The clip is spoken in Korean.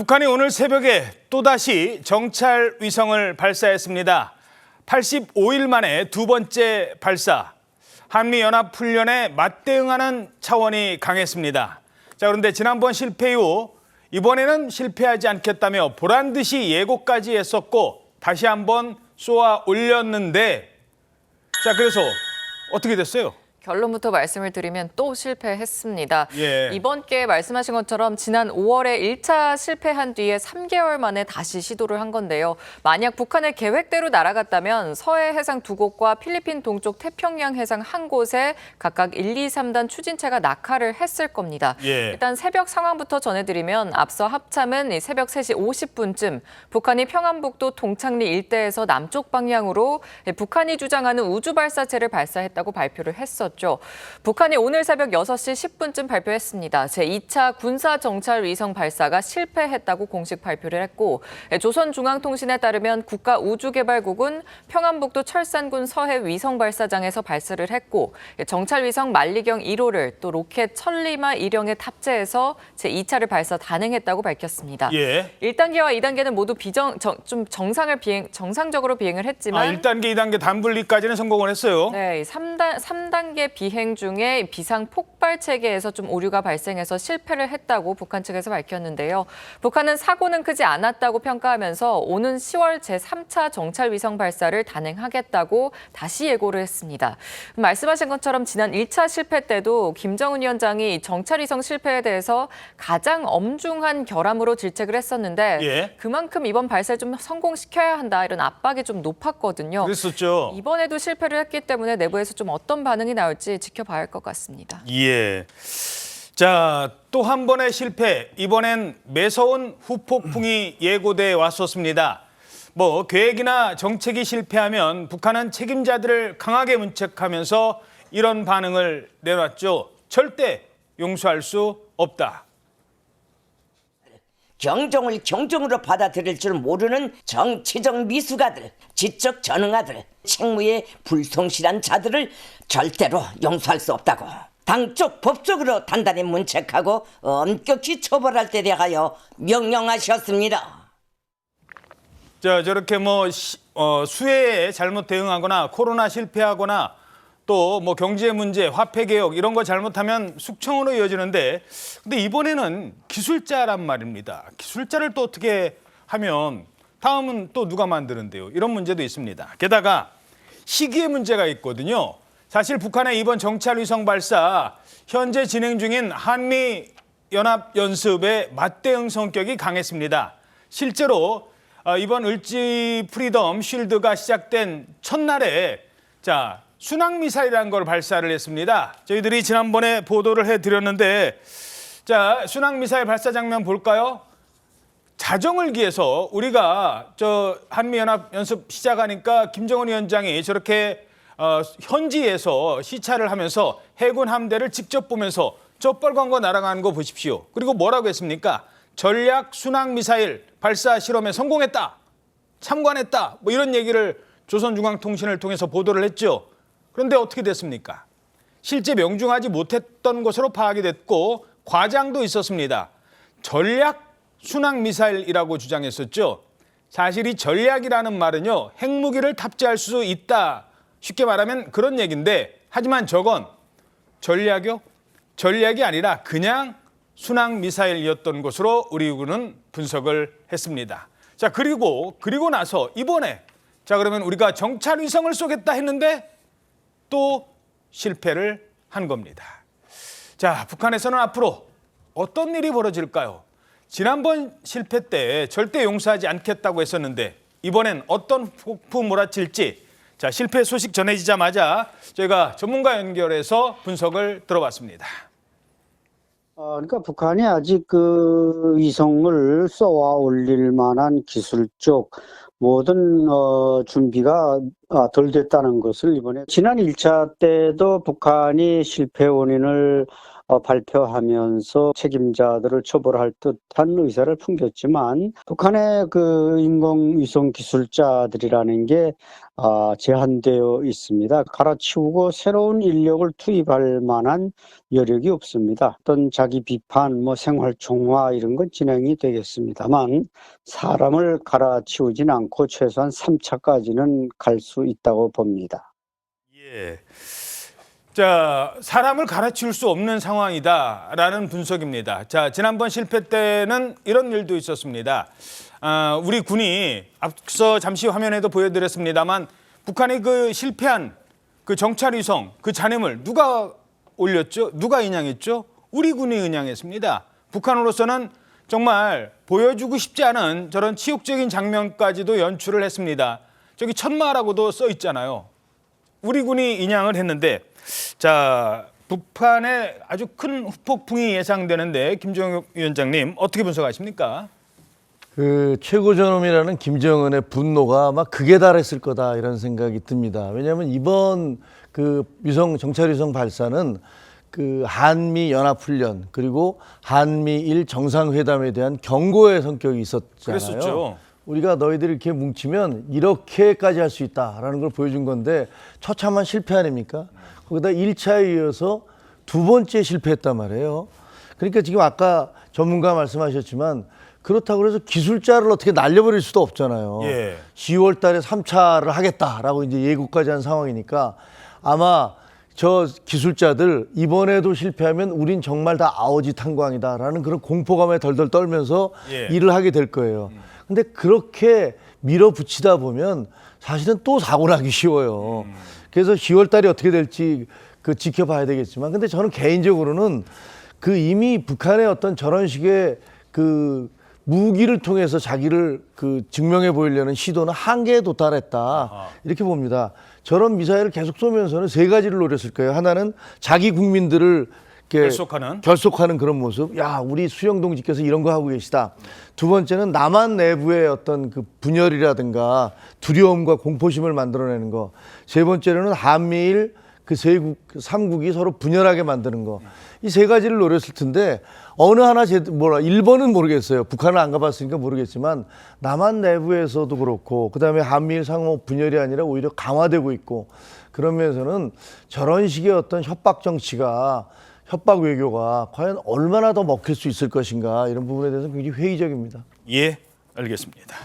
북한이 오늘 새벽에 또다시 정찰 위성을 발사했습니다. 85일 만에 두 번째 발사. 한미연합훈련에 맞대응하는 차원이 강했습니다. 자, 그런데 지난번 실패 이후 이번에는 실패하지 않겠다며 보란듯이 예고까지 했었고 다시 한번 쏘아 올렸는데, 자, 그래서 어떻게 됐어요? 결론부터 말씀을 드리면 또 실패했습니다. 예. 이번 기회에 말씀하신 것처럼 지난 5월에 1차 실패한 뒤에 3개월 만에 다시 시도를 한 건데요. 만약 북한의 계획대로 날아갔다면 서해 해상 2곳과 필리핀 동쪽 태평양 해상 1곳에 각각 1, 2, 3단 추진체가 낙하를 했을 겁니다. 예. 일단 새벽 상황부터 전해드리면 앞서 합참은 새벽 3시 50분쯤 북한이 평안북도 동창리 일대에서 남쪽 방향으로 북한이 주장하는 우주발사체를 발사했다고 발표를 했었죠. 북한이 오늘 새벽 6시 10분쯤 발표했습니다. 제2차 군사정찰위성 발사가 실패했다고 공식 발표를 했고, 조선중앙통신에 따르면 국가우주개발국은 평안북도 철산군 서해 위성발사장에서 발사를 했고, 정찰위성 만리경 1호를 또 로켓 천리마 1형에 탑재해서 제2차를 발사 단행했다고 밝혔습니다. 예. 1단계와 2단계는 모두 정상적으로 비행을 했지만 1단계, 2단계 단분리까지는 성공을 했어요. 네, 3단계 비행 중에 비상 폭발 체계에서 좀 오류가 발생해서 실패를 했다고 북한 측에서 밝혔는데요. 북한은 사고는 크지 않았다고 평가하면서 오는 10월 제3차 정찰 위성 발사를 단행하겠다고 다시 예고를 했습니다. 말씀하신 것처럼 지난 1차 실패 때도 김정은 위원장이 정찰 위성 실패에 대해서 가장 엄중한 결함으로 질책을 했었는데 예. 그만큼 이번 발사를 좀 성공시켜야 한다 이런 압박이 좀 높았거든요. 그랬었죠. 이번에도 실패를 했기 때문에 내부에서 좀 어떤 반응이 나올지 지켜봐야 할 것 같습니다. 예. 자, 또 한 번의 실패. 이번엔 매서운 후폭풍이 예고돼 왔었습니다. 계획이나 정책이 실패하면 북한은 책임자들을 강하게 문책하면서 이런 반응을 내놨죠. 절대 용서할 수 없다. 경종을 경종으로 받아들일 줄 모르는 정치적 미숙아들, 지적 전응아들, 책무에 불성실한 자들을 절대로 용서할 수 없다고 당적 법적으로 단단히 문책하고 엄격히 처벌할 때 대하여 명령하셨습니다. 자, 저렇게 수해에 잘못 대응하거나 코로나 실패하거나 또 경제 문제, 화폐 개혁 이런 거 잘못하면 숙청으로 이어지는데, 근데 이번에는 기술자란 말입니다. 기술자를 또 어떻게 하면 다음은 또 누가 만드는데요? 이런 문제도 있습니다. 게다가 시기의 문제가 있거든요. 사실 북한의 이번 정찰 위성 발사 현재 진행 중인 한미 연합 연습의 맞대응 성격이 강했습니다. 실제로 이번 을지 프리덤 쉴드가 시작된 첫날에 순항 미사일이라는 걸 발사를 했습니다. 저희들이 지난번에 보도를 해드렸는데, 자, 순항 미사일 발사 장면 볼까요? 자정을 기해서 우리가 한미연합 연습 시작하니까 김정은 위원장이 저렇게 현지에서 시찰을 하면서 해군 함대를 직접 보면서 저 빨간 거 날아가는 거 보십시오. 그리고 뭐라고 했습니까? 전략 순항 미사일 발사 실험에 성공했다, 참관했다, 이런 얘기를 조선중앙통신을 통해서 보도를 했죠. 그런데 어떻게 됐습니까? 실제 명중하지 못했던 것으로 파악이 됐고 과장도 있었습니다. 전략 순항 미사일이라고 주장했었죠. 사실 이 전략이라는 말은요, 핵무기를 탑재할 수 있다. 쉽게 말하면 그런 얘기인데, 하지만 저건 전략이요? 전략이 아니라 그냥 순항 미사일이었던 것으로 우리 군은 분석을 했습니다. 자, 그리고 나서 이번에 그러면 우리가 정찰 위성을 쏘겠다 했는데 또 실패를 한 겁니다. 자, 북한에서는 앞으로 어떤 일이 벌어질까요? 지난번 실패 때 절대 용서하지 않겠다고 했었는데 이번엔 어떤 폭풍 몰아칠지, 자, 실패 소식 전해지자마자 저희가 전문가 연결해서 분석을 들어봤습니다. 그러니까 북한이 아직 그 위성을 쏘아 올릴 만한 기술적 모든 준비가 덜 됐다는 것을 이번에 지난 1차 때도 북한이 실패 원인을 발표하면서 책임자들을 처벌할 듯한 의사를 풍겼지만 북한의 그 인공위성 기술자들이라는 게 제한되어 있습니다. 갈아치우고 새로운 인력을 투입할 만한 여력이 없습니다. 어떤 자기 비판, 생활 종화 이런 건 진행이 되겠습니다만 사람을 갈아치우진 않고 최소한 3차까지는 갈 수 있다고 봅니다. 예. 자, 사람을 갈아치울 수 없는 상황이다라는 분석입니다. 자, 지난번 실패 때는 이런 일도 있었습니다. 우리 군이 앞서 잠시 화면에도 보여드렸습니다만 북한이 그 실패한 그 정찰 위성 그 잔해물 누가 올렸죠? 누가 인양했죠? 우리 군이 인양했습니다. 북한으로서는 정말 보여주고 싶지 않은 저런 치욕적인 장면까지도 연출을 했습니다. 저기 천마라고도 써 있잖아요. 우리 군이 인양을 했는데 자, 북한에 아주 큰 후폭풍이 예상되는데 김정욱 위원장님 어떻게 분석하십니까? 그 최고저놈이라는 김정은의 분노가 아마 극에 달했을 거다 이런 생각이 듭니다. 왜냐하면 이번 그 정찰 위성 발사는 그 한미 연합훈련 그리고 한미일 정상회담에 대한 경고의 성격이 있었잖아요. 그랬었죠. 우리가 너희들이 이렇게 뭉치면 이렇게까지 할 수 있다라는 걸 보여준 건데 처참한 실패 아닙니까? 거기다 1차에 이어서 두 번째 실패했단 말이에요. 그러니까 지금 아까 전문가 말씀하셨지만 그렇다고 해서 기술자를 어떻게 날려버릴 수도 없잖아요. 예. 10월 달에 3차를 하겠다라고 이제 예고까지 한 상황이니까 아마 저 기술자들 이번에도 실패하면 우린 정말 다 아오지 탄광이다라는 그런 공포감에 덜덜 떨면서 예. 일을 하게 될 거예요. 근데 그렇게 밀어붙이다 보면 사실은 또 사고 나기 쉬워요. 그래서 10월 달에 어떻게 될지 그 지켜봐야 되겠지만 근데 저는 개인적으로는 그 이미 북한의 어떤 저런 식의 그 무기를 통해서 자기를 그 증명해 보이려는 시도는 한계에 도달했다. 이렇게 봅니다. 저런 미사일을 계속 쏘면서는 세 가지를 노렸을 거예요. 하나는 자기 국민들을 이렇게 결속하는 그런 모습. 야, 우리 수영동지께서 이런 거 하고 계시다. 두 번째는 남한 내부의 어떤 그 분열이라든가 두려움과 공포심을 만들어내는 거. 세 번째로는 한미일 그 삼국이 서로 분열하게 만드는 거. 이 세 가지를 노렸을 텐데 어느 하나 일본은 모르겠어요. 북한을 안 가봤으니까 모르겠지만 남한 내부에서도 그렇고 그다음에 한미일 상호 분열이 아니라 오히려 강화되고 있고 그러면서는 저런 식의 어떤 협박 정치가 협박 외교가 과연 얼마나 더 먹힐 수 있을 것인가 이런 부분에 대해서 굉장히 회의적입니다. 예, 알겠습니다.